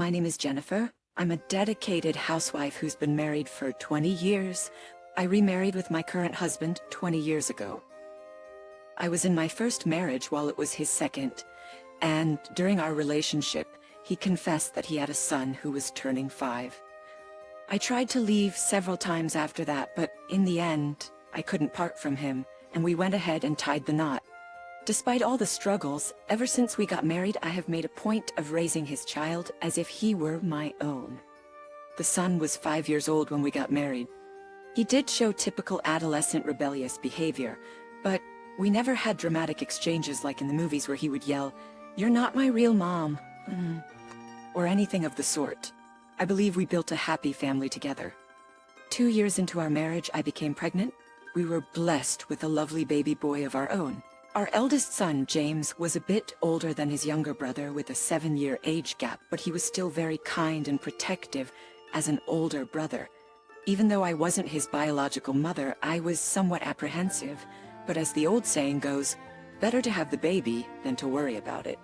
My name is Jennifer. I'm a dedicated housewife who's been married for 20 years. I remarried with my current husband 20 years ago. I was in my first marriage while it was his second, and during our relationship, he confessed that he had a son who was turning 5. I tried to leave several times after that, but in the end, I couldn't part from him, and we went ahead and tied the knot. Despite all the struggles, ever since we got married, I have made a point of raising his child as if he were my own. The son was 5 years old when we got married. He did show typical adolescent rebellious behavior, but we never had dramatic exchanges like in the movies where he would yell, "You're not my real mom," or anything of the sort. I believe we built a happy family together. 2 years into our marriage, I became pregnant. We were blessed with a lovely baby boy of our own. Our eldest son, James, was a bit older than his younger brother with a 7-year age gap, but he was still very kind and protective as an older brother. Even though I wasn't his biological mother, I was somewhat apprehensive, but as the old saying goes, better to have the baby than to worry about it.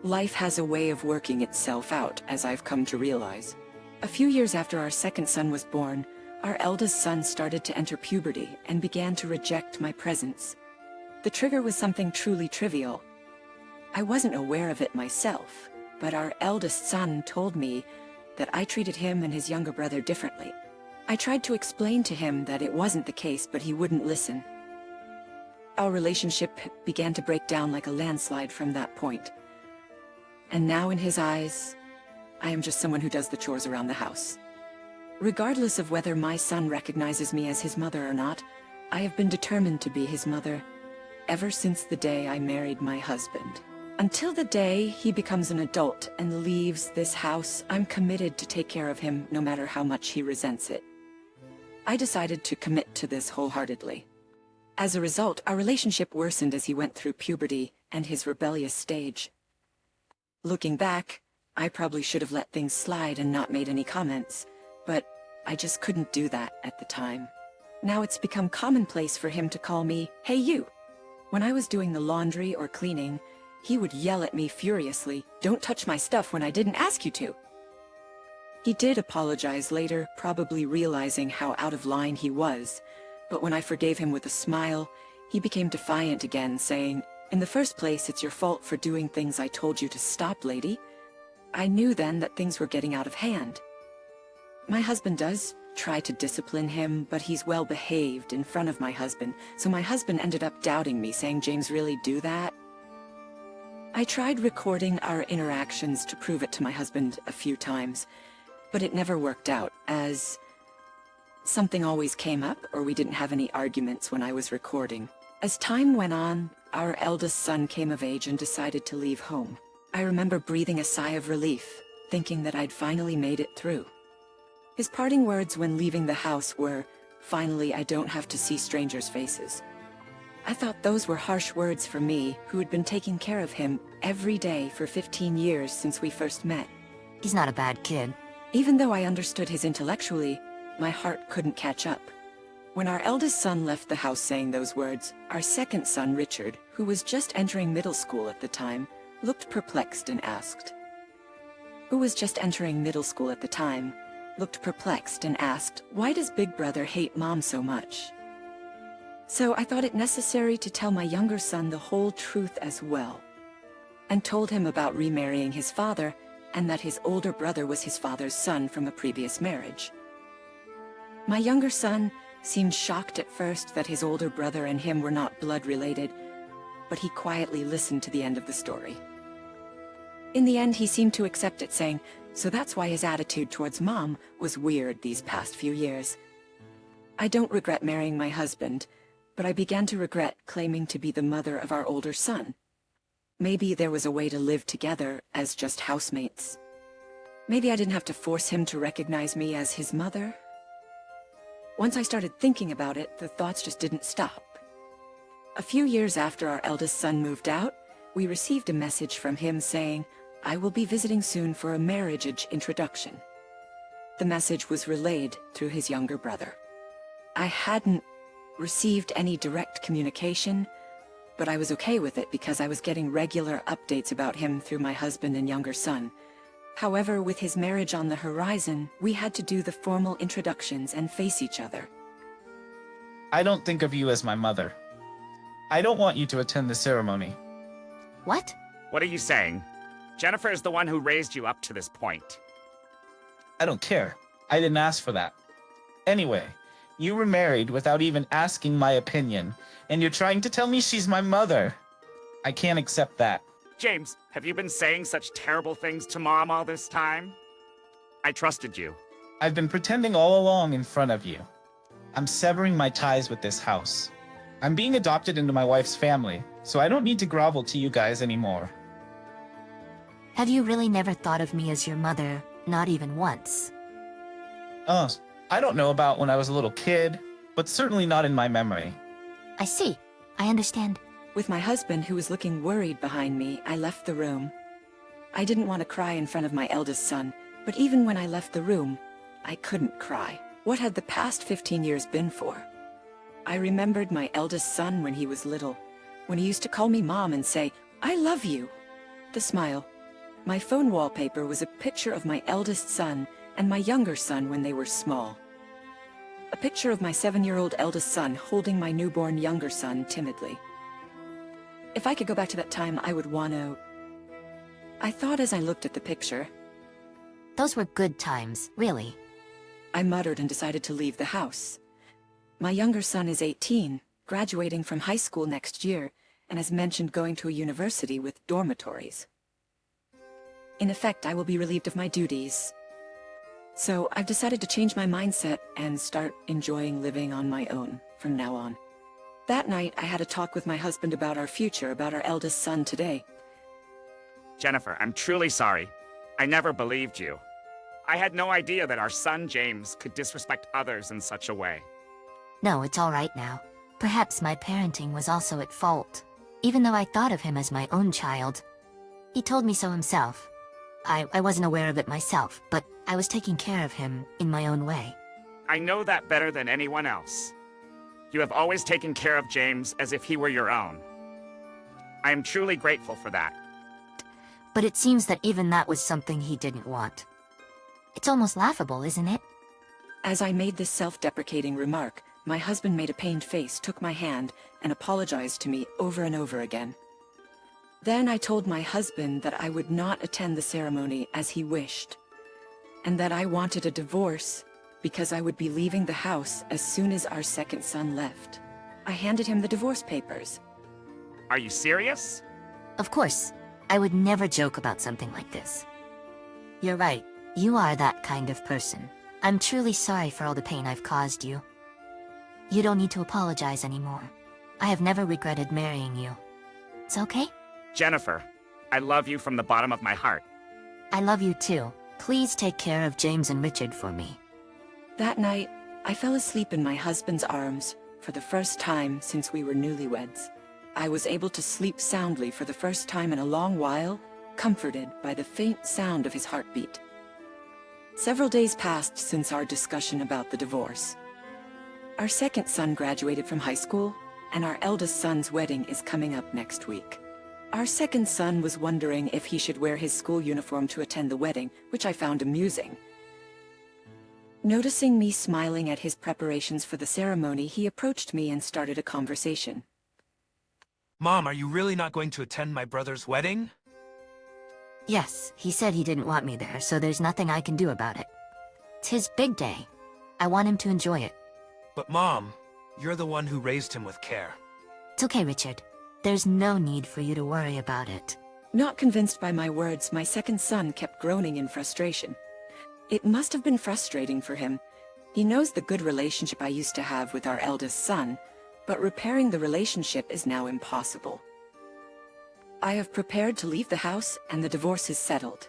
Life has a way of working itself out, as I've come to realize. A few years after our second son was born, our eldest son started to enter puberty and began to reject my presence. The trigger was something truly trivial. I wasn't aware of it myself, but our eldest son told me that I treated him and his younger brother differently. I tried to explain to him that it wasn't the case, but he wouldn't listen. Our relationship began to break down like a landslide from that point. And now in his eyes, I am just someone who does the chores around the house. Regardless of whether my son recognizes me as his mother or not, I have been determined to be his mother ever since the day I married my husband. Until the day he becomes an adult and leaves this house, I'm committed to take care of him no matter how much he resents it. I decided to commit to this wholeheartedly. As a result, our relationship worsened as he went through puberty and his rebellious stage. Looking back, I probably should have let things slide and not made any comments, but I just couldn't do that at the time. Now it's become commonplace for him to call me, "Hey you." When I was doing the laundry or cleaning, he would yell at me furiously, "Don't touch my stuff when I didn't ask you to." He did apologize later, probably realizing how out of line he was, but when I forgave him with a smile, he became defiant again, saying, "In the first place, it's your fault for doing things I told you to stop, lady." I knew then that things were getting out of hand. My husband does try to discipline him, but he's well behaved in front of my husband, so my husband ended up doubting me, saying, "James, really do that?" I tried recording our interactions to prove it to my husband a few times, but it never worked out, as something always came up or we didn't have any arguments when I was recording. As time went on, our eldest son came of age and decided to leave home. I remember breathing a sigh of relief, thinking that I'd finally made it through. His parting words when leaving the house were, "Finally, I don't have to see strangers' faces." I thought those were harsh words for me, who had been taking care of him every day for 15 years since we first met. He's not a bad kid. Even though I understood his intellectually, my heart couldn't catch up. When our eldest son left the house saying those words, our second son, Richard, who was just entering middle school at the time, looked perplexed and asked, "Why does Big Brother hate Mom so much?" So I thought it necessary to tell my younger son the whole truth as well, and told him about remarrying his father and that his older brother was his father's son from a previous marriage. My younger son seemed shocked at first that his older brother and him were not blood related, but he quietly listened to the end of the story. In the end, he seemed to accept it, saying, so that's why his attitude towards Mom was weird these past few years. I don't regret marrying my husband, but I began to regret claiming to be the mother of our older son. Maybe there was a way to live together as just housemates. Maybe I didn't have to force him to recognize me as his mother. Once I started thinking about it, the thoughts just didn't stop. A few years after our eldest son moved out, we received a message from him saying, "I will be visiting soon for a marriage introduction." The message was relayed through his younger brother. I hadn't received any direct communication, but I was okay with it because I was getting regular updates about him through my husband and younger son. However, with his marriage on the horizon, we had to do the formal introductions and face each other. I don't think of you as my mother. I don't want you to attend the ceremony. What? What are you saying? Jennifer is the one who raised you up to this point. I don't care. I didn't ask for that. Anyway, you were married without even asking my opinion, and you're trying to tell me she's my mother. I can't accept that. James, have you been saying such terrible things to Mom all this time? I trusted you. I've been pretending all along in front of you. I'm severing my ties with this house. I'm being adopted into my wife's family, so I don't need to grovel to you guys anymore. Have you really never thought of me as your mother? Not even once. Oh, I don't know about when I was a little kid, but certainly not in my memory. I see. I understand. With my husband, who was looking worried behind me, I left the room. I didn't want to cry in front of my eldest son, but even when I left the room, I couldn't cry. What had the past 15 years been for? I remembered my eldest son when he was little, when he used to call me Mom and say, "I love you." The smile. My phone wallpaper was a picture of my eldest son and my younger son when they were small. A picture of my 7-year-old eldest son holding my newborn younger son timidly. If I could go back to that time, I would want to... I thought as I looked at the picture. Those were good times, really. I muttered and decided to leave the house. My younger son is 18, graduating from high school next year, and has mentioned going to a university with dormitories. In effect, I will be relieved of my duties. So I've decided to change my mindset and start enjoying living on my own from now on. That night, I had a talk with my husband about our future, about our eldest son today. Jennifer, I'm truly sorry. I never believed you. I had no idea that our son, James, could disrespect others in such a way. No, it's all right now. Perhaps my parenting was also at fault. Even though I thought of him as my own child. He told me so himself. I wasn't aware of it myself, but I was taking care of him in my own way. I know that better than anyone else. You have always taken care of James as if he were your own. I am truly grateful for that. But it seems that even that was something he didn't want. It's almost laughable, isn't it? As I made this self-deprecating remark, my husband made a pained face, took my hand, and apologized to me over and over again. Then I told my husband that I would not attend the ceremony as he wished, and that I wanted a divorce because I would be leaving the house as soon as our second son left. I handed him the divorce papers. Are you serious? Of course. I would never joke about something like this. You're right. You are that kind of person. I'm truly sorry for all the pain I've caused you. You don't need to apologize anymore. I have never regretted marrying you. It's okay? Jennifer, I love you from the bottom of my heart. I love you too. Please take care of James and Richard for me. That night, I fell asleep in my husband's arms for the first time since we were newlyweds. I was able to sleep soundly for the first time in a long while, comforted by the faint sound of his heartbeat. Several days passed since our discussion about the divorce. Our second son graduated from high school, and our eldest son's wedding is coming up next week. Our second son was wondering if he should wear his school uniform to attend the wedding, which I found amusing. Noticing me smiling at his preparations for the ceremony, he approached me and started a conversation. Mom, are you really not going to attend my brother's wedding? Yes, he said he didn't want me there, so there's nothing I can do about it. It's his big day. I want him to enjoy it. But Mom, you're the one who raised him with care. It's okay, Richard. There's no need for you to worry about it. Not convinced by my words, my second son kept groaning in frustration. It must have been frustrating for him. He knows the good relationship I used to have with our eldest son, but repairing the relationship is now impossible. I have prepared to leave the house, and the divorce is settled.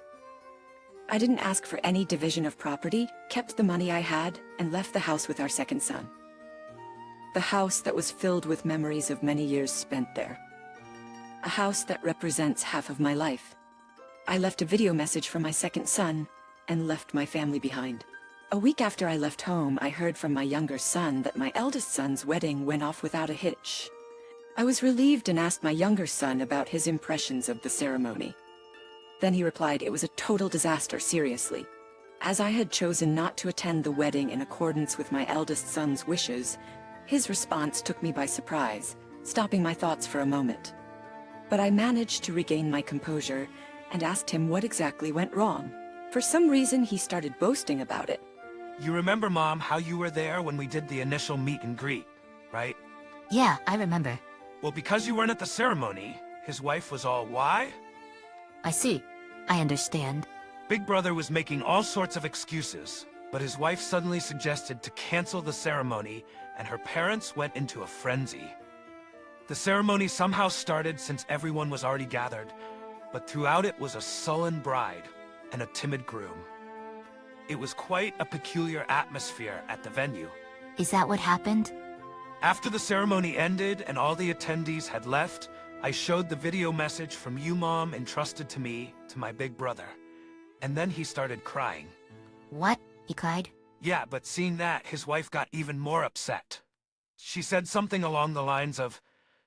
I didn't ask for any division of property, kept the money I had, and left the house with our second son. The house that was filled with memories of many years spent there. A house that represents half of my life. I left a video message for my second son, and left my family behind. A week after I left home, I heard from my younger son that my eldest son's wedding went off without a hitch. I was relieved and asked my younger son about his impressions of the ceremony. Then he replied it was a total disaster, seriously. As I had chosen not to attend the wedding in accordance with my eldest son's wishes, his response took me by surprise, stopping my thoughts for a moment. But I managed to regain my composure and asked him what exactly went wrong. For some reason, he started boasting about it. You remember, Mom, how you were there when we did the initial meet and greet, right? Yeah, I remember. Well, because you weren't at the ceremony, his wife was all, why? I see. I understand. Big Brother was making all sorts of excuses, but his wife suddenly suggested to cancel the ceremony, and her parents went into a frenzy. The ceremony somehow started since everyone was already gathered, but throughout it was a sullen bride and a timid groom. It was quite a peculiar atmosphere at the venue. Is that what happened? After the ceremony ended and all the attendees had left, I showed the video message from you, Mom, entrusted to me, to my big brother. And then he started crying. What? He cried? Yeah, but seeing that, his wife got even more upset. She said something along the lines of,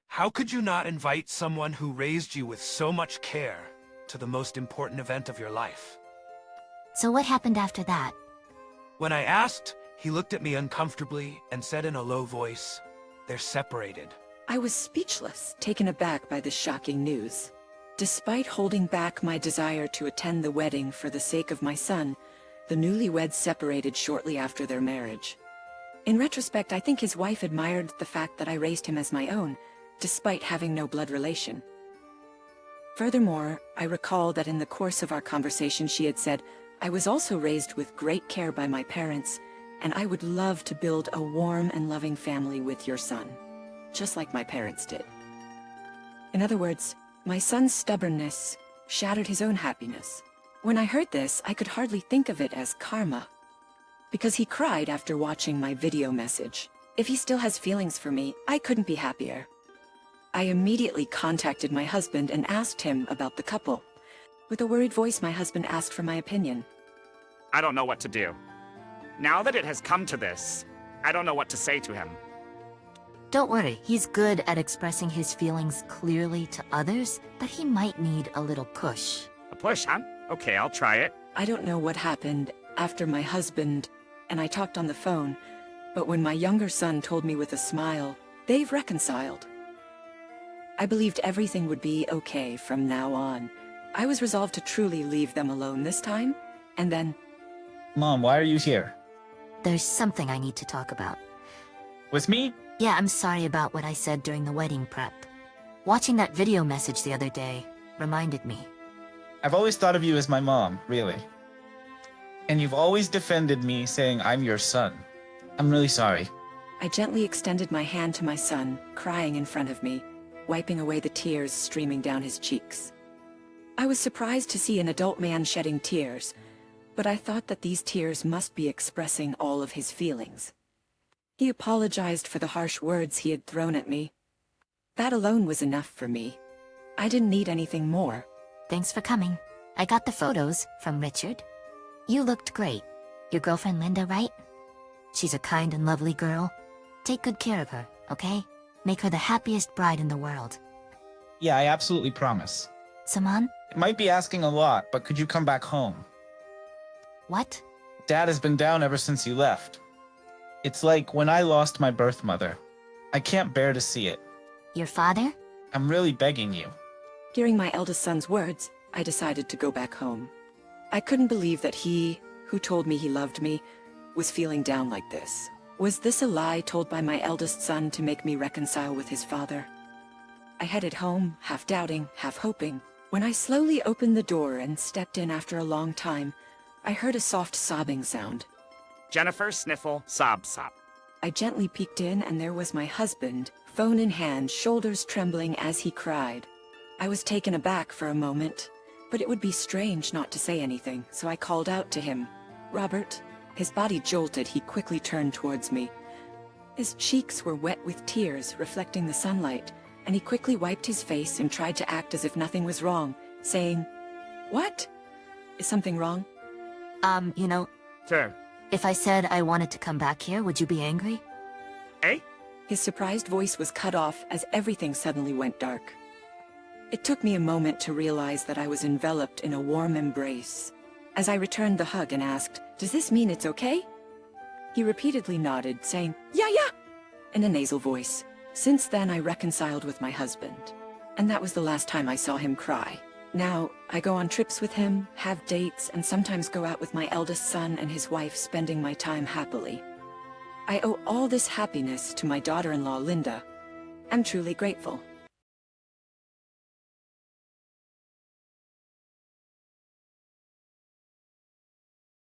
"How could you not invite someone who raised you with so much care to the most important event of your life?" So what happened after that? When I asked, he looked at me uncomfortably and said in a low voice, "They're separated." I was speechless, taken aback by this shocking news. Despite holding back my desire to attend the wedding for the sake of my son, the newlyweds separated shortly after their marriage. In retrospect, I think his wife admired the fact that I raised him as my own, despite having no blood relation. Furthermore, I recall that in the course of our conversation she had said, I was also raised with great care by my parents, and I would love to build a warm and loving family with your son, just like my parents did. In other words, my son's stubbornness shattered his own happiness. When I heard this, I could hardly think of it as karma, because he cried after watching my video message. If he still has feelings for me, I couldn't be happier. I immediately contacted my husband and asked him about the couple. With a worried voice, my husband asked for my opinion. I don't know what to do. Now that it has come to this, I don't know what to say to him. Don't worry, he's good at expressing his feelings clearly to others, but he might need a little push. A push, huh? Okay, I'll try it. I don't know what happened after my husband and I talked on the phone, but when my younger son told me with a smile, they've reconciled. I believed everything would be okay from now on. I was resolved to truly leave them alone this time, and then... Mom, why are you here? There's something I need to talk about. With me? Yeah, I'm sorry about what I said during the wedding prep. Watching that video message the other day reminded me. I've always thought of you as my mom, really. And you've always defended me, saying I'm your son. I'm really sorry. I gently extended my hand to my son, crying in front of me, wiping away the tears streaming down his cheeks. I was surprised to see an adult man shedding tears, but I thought that these tears must be expressing all of his feelings. He apologized for the harsh words he had thrown at me. That alone was enough for me. I didn't need anything more. Thanks for coming. I got the photos from Richard. You looked great. Your girlfriend Linda, right? She's a kind and lovely girl. Take good care of her, okay? Make her the happiest bride in the world. Yeah, I absolutely promise. Saman? It might be asking a lot, but could you come back home? What? Dad has been down ever since you left. It's like when I lost my birth mother. I can't bear to see it. Your father? I'm really begging you. Hearing my eldest son's words, I decided to go back home. I couldn't believe that he, who told me he loved me, was feeling down like this. Was this a lie told by my eldest son to make me reconcile with his father? I headed home, half doubting, half hoping. When I slowly opened the door and stepped in after a long time, I heard a soft sobbing sound. Jennifer, sniffle, sob, sob. I gently peeked in and there was my husband, phone in hand, shoulders trembling as he cried. I was taken aback for a moment, but it would be strange not to say anything, so I called out to him. Robert. His body jolted, he quickly turned towards me. His cheeks were wet with tears, reflecting the sunlight, and he quickly wiped his face and tried to act as if nothing was wrong, saying, "What? Is something wrong?" You know, Sure. if I said I wanted to come back here, would you be angry? Eh? His surprised voice was cut off as everything suddenly went dark. It took me a moment to realize that I was enveloped in a warm embrace. As I returned the hug and asked, "Does this mean it's okay?" He repeatedly nodded, saying, "Yeah, yeah," in a nasal voice. Since then, I reconciled with my husband, and that was the last time I saw him cry. Now, I go on trips with him, have dates, and sometimes go out with my eldest son and his wife, spending my time happily. I owe all this happiness to my daughter-in-law, Linda. I'm truly grateful.